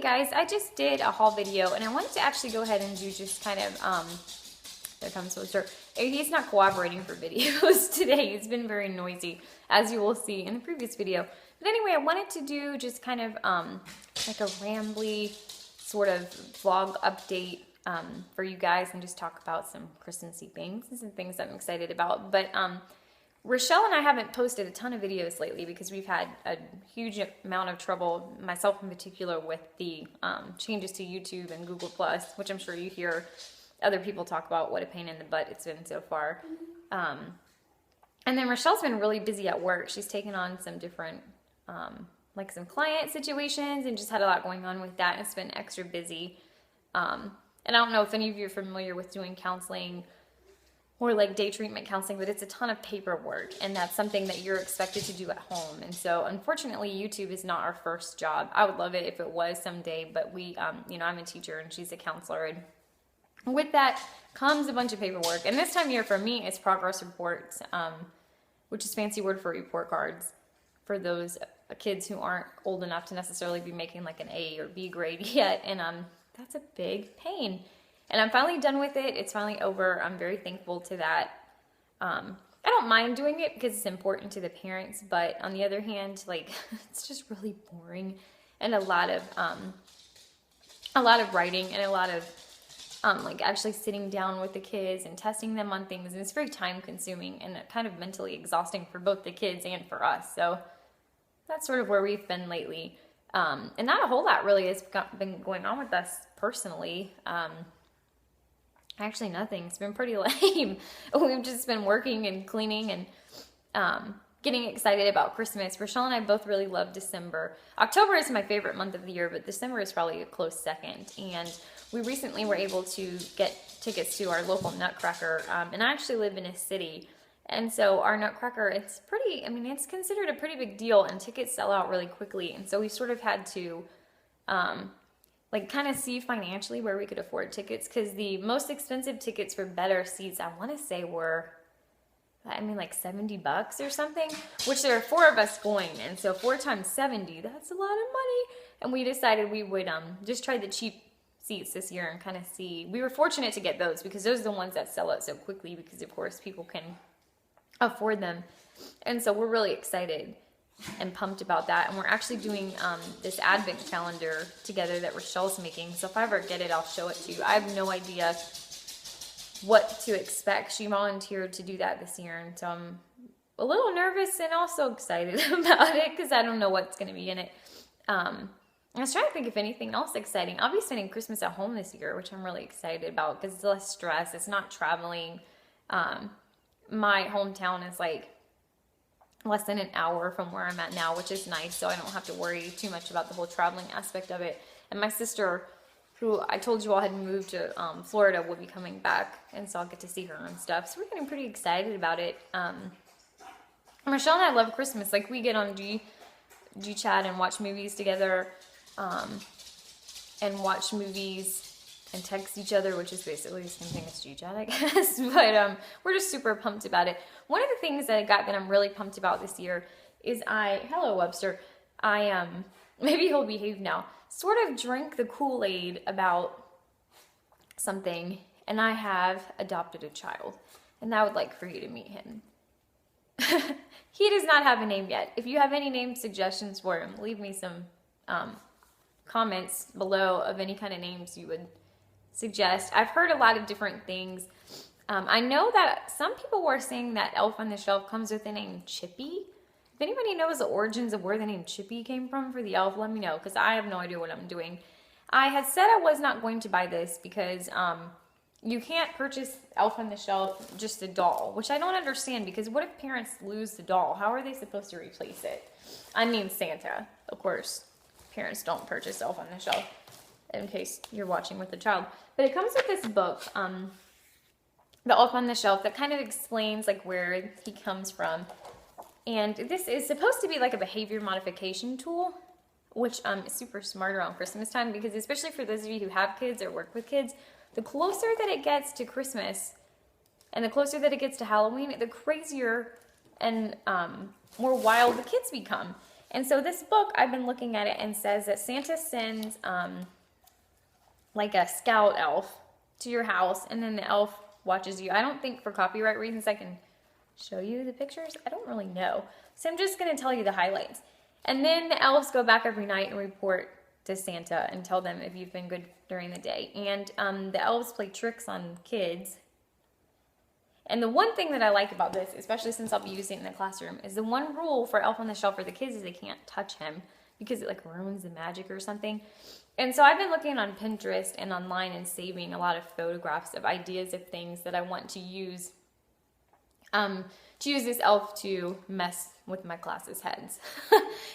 guys, I just did a haul video and I wanted to actually go ahead and do just kind of, there comes Spencer. He's not cooperating for videos today. He's been very noisy, as you will see in the previous video. But anyway, I wanted to do just kind of like a rambly sort of vlog update for you guys and just talk about some Christmassy things and some things I'm excited about. But Rochelle and I haven't posted a ton of videos lately because we've had a huge amount of trouble, myself in particular, with the changes to YouTube and Google+, which I'm sure you hear other people talk about what a pain in the butt it's been so far. And then Rochelle's been really busy at work. She's taken on some different, like some client situations and just had a lot going on with that. And it's been extra busy. And I don't know if any of you are familiar with doing counseling or like day treatment counseling, but it's a ton of paperwork and that's something that you're expected to do at home. And so unfortunately, YouTube is not our first job. I would love it if it was someday, but we, you know, I'm a teacher and she's a counselor, and with that comes a bunch of paperwork. And this time of year for me, it's progress reports, which is fancy word for report cards for those kids who aren't old enough to necessarily be making like an A or B grade yet. And that's a big pain. And I'm finally done with it. It's finally over. I'm very thankful to that. I don't mind doing it because it's important to the parents, but on the other hand, like it's just really boring and a lot of writing and a lot of like actually sitting down with the kids and testing them on things. And it's very time consuming and kind of mentally exhausting for both the kids and for us. So that's sort of where we've been lately. And not a whole lot really has been going on with us personally. Actually nothing. It's been pretty lame. We've just been working and cleaning and getting excited about Christmas. Rochelle and I both really love December. October is my favorite month of the year, but December is probably a close second. And we recently were able to get tickets to our local Nutcracker. And I actually live in a city. And so our Nutcracker, it's pretty, I mean, it's considered a pretty big deal and tickets sell out really quickly. And so we sort of had to like kind of see financially where we could afford tickets, because the most expensive tickets for better seats, I want to say were, I mean, like $70 or something, which there are 4 of us going. And so 4 times 70, that's a lot of money. And we decided we would just try the cheap seats this year and kind of see. We were fortunate to get those because those are the ones that sell out so quickly because of course people can afford them. And so we're really excited and pumped about that. And we're actually doing this advent calendar together that Rochelle's making. So if I ever get it, I'll show it to you. I have no idea what to expect. She volunteered to do that this year. And so I'm a little nervous and also excited about it because I don't know what's going to be in it. I was trying to think if anything else exciting. I'll be spending Christmas at home this year, which I'm really excited about because it's less stress. It's not traveling. My hometown is like less than an hour from where I'm at now, which is nice. So I don't have to worry too much about the whole traveling aspect of it. And my sister, who I told you all had moved to Florida, will be coming back. And so I'll get to see her and stuff. So we're getting pretty excited about it. Rochelle and I love Christmas. Like we get on G-Chat and watch movies together. And watch movies and text each other, which is basically the same thing as G-Chat, I guess. But we're just super pumped about it. One of the things that I'm really pumped about this year is hello Webster, maybe he'll behave now, sort of drank the Kool-Aid about something, and I have adopted a child, and I would like for you to meet him. He does not have a name yet. If you have any name suggestions for him, leave me some comments below of any kind of names you would suggest. I've heard a lot of different things. I know that some people were saying that Elf on the Shelf comes with the name Chippy. If anybody knows the origins of where the name Chippy came from for the elf, let me know, because I have no idea what I'm doing. I had said I was not going to buy this because you can't purchase Elf on the Shelf, just a doll, which I don't understand, because what if parents lose the doll? How are they supposed to replace it? I mean Santa, of course. Parents don't purchase Elf on the Shelf, in case you're watching with a child. But it comes with this book, The Elf on the Shelf, that kind of explains like where he comes from. And this is supposed to be like a behavior modification tool, which is super smart around Christmas time, because especially for those of you who have kids or work with kids, the closer that it gets to Christmas and the closer that it gets to Halloween, the crazier and more wild the kids become. And so this book, I've been looking at it and says that Santa sends like a scout elf to your house, and then the elf watches you. I don't think for copyright reasons I can show you the pictures. I don't really know. So I'm just going to tell you the highlights. And then the elves go back every night and report to Santa and tell them if you've been good during the day. And the elves play tricks on kids. And the one thing that I like about this, especially since I'll be using it in the classroom, is the one rule for Elf on the Shelf for the kids is they can't touch him because it like ruins the magic or something. And so I've been looking on Pinterest and online and saving a lot of photographs of ideas of things that I want to use this elf to mess with my class's heads.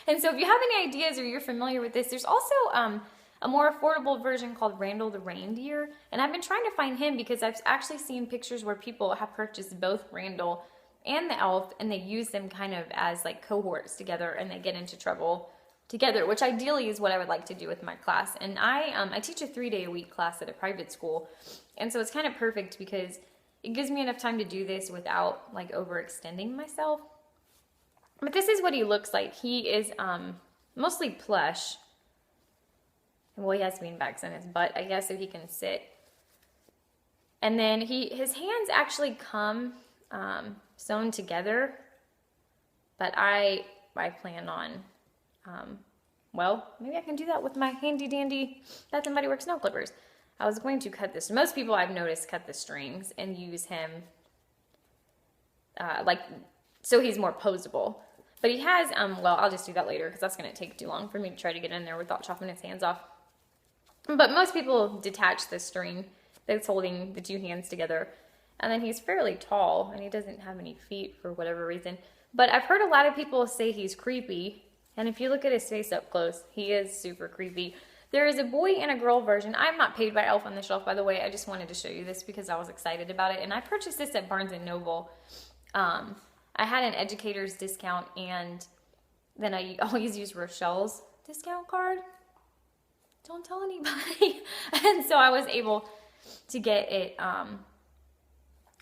And so if you have any ideas or you're familiar with this, there's also a more affordable version called Randall the Reindeer. And I've been trying to find him because I've actually seen pictures where people have purchased both Randall and the elf, and they use them kind of as like cohorts together, and they get into trouble together, which ideally is what I would like to do with my class. And I teach a 3-day-a-week class at a private school. And so it's kind of perfect because it gives me enough time to do this without like overextending myself. But this is what he looks like. He is mostly plush. Well, he has beanbags in his butt, I guess, so he can sit. And then his hands actually come sewn together. But I plan on, well, maybe I can do that with my handy dandy Bath & Body Works nail clippers. I was going to cut this. Most people I've noticed cut the strings and use him so he's more posable. But he has, well, I'll just do that later because that's going to take too long for me to try to get in there without chopping his hands off. But most people detach the string that's holding the two hands together. And then he's fairly tall, and he doesn't have any feet for whatever reason. But I've heard a lot of people say he's creepy. And if you look at his face up close, he is super creepy. There is a boy and a girl version. I'm not paid by Elf on the Shelf, by the way. I just wanted to show you this because I was excited about it. And I purchased this at Barnes & Noble. I had an educator's discount, and then I always use Rochelle's discount card. Don't tell anybody. And so I was able to get it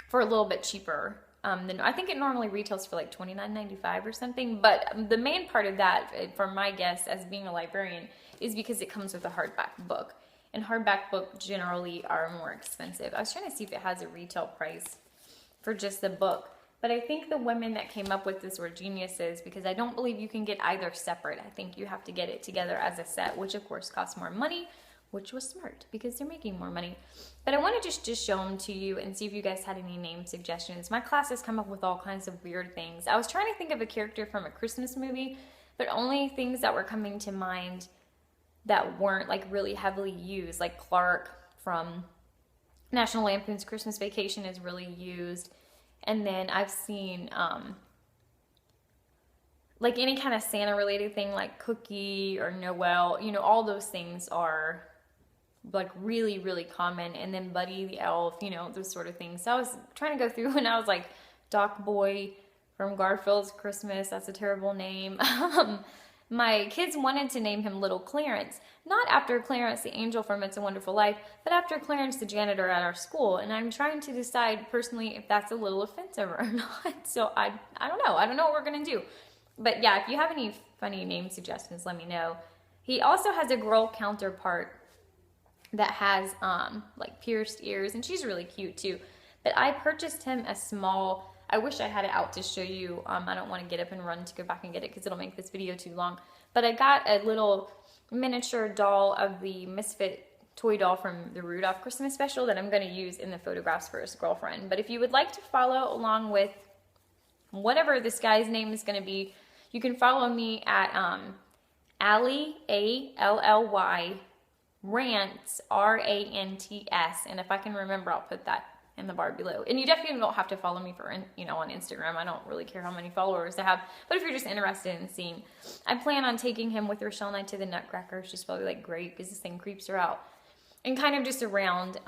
for a little bit cheaper than I think it normally retails for like $29.95 or something. But the main part of that, from my guess as being a librarian, is because it comes with a hardback book. And hardback books generally are more expensive. I was trying to see if it has a retail price for just the book. But I think the women that came up with this were geniuses because I don't believe you can get either separate. I think you have to get it together as a set, which of course costs more money, which was smart because they're making more money. But I want to just show them to you and see if you guys had any name suggestions. My class has come up with all kinds of weird things. I was trying to think of a character from a Christmas movie, but only things that were coming to mind that weren't like really heavily used, like Clark from National Lampoon's Christmas Vacation is really used. And then I've seen like any kind of Santa related thing like Cookie or Noel, you know, all those things are like really, really common. And then Buddy the Elf, you know, those sort of things. So I was trying to go through and I was like, Doc Boy from Garfield's Christmas, that's a terrible name. My kids wanted to name him Little Clarence, not after Clarence the angel from It's a Wonderful Life, but after Clarence the janitor at our school. And I'm trying to decide personally if that's a little offensive or not. So I don't know. I don't know what we're going to do. But yeah, if you have any funny name suggestions, let me know. He also has a girl counterpart that has like pierced ears, and she's really cute too. But I purchased him a small... I wish I had it out to show you. I don't want to get up and run to go back and get it because it'll make this video too long. But I got a little miniature doll of the Misfit toy doll from the Rudolph Christmas special that I'm going to use in the photographs for his girlfriend. But if you would like to follow along with whatever this guy's name is going to be, you can follow me at Alley, A-L-L-Y, Rants, R-A-N-T-S. And if I can remember, I'll put that in the bar below. And you definitely don't have to follow me for, you know, on Instagram. I don't really care how many followers I have. But if you're just interested in seeing, I plan on taking him with Rochelle and I to the Nutcracker. She's probably like, great, because this thing creeps her out. And kind of just around,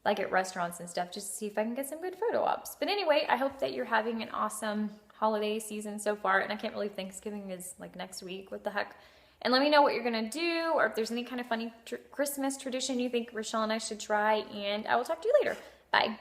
like at restaurants and stuff, just to see if I can get some good photo ops. But anyway, I hope that you're having an awesome holiday season so far. And I can't believe Thanksgiving is like next week. What the heck? And let me know what you're going to do, or if there's any kind of funny Christmas tradition you think Rochelle and I should try. And I will talk to you later. Bye.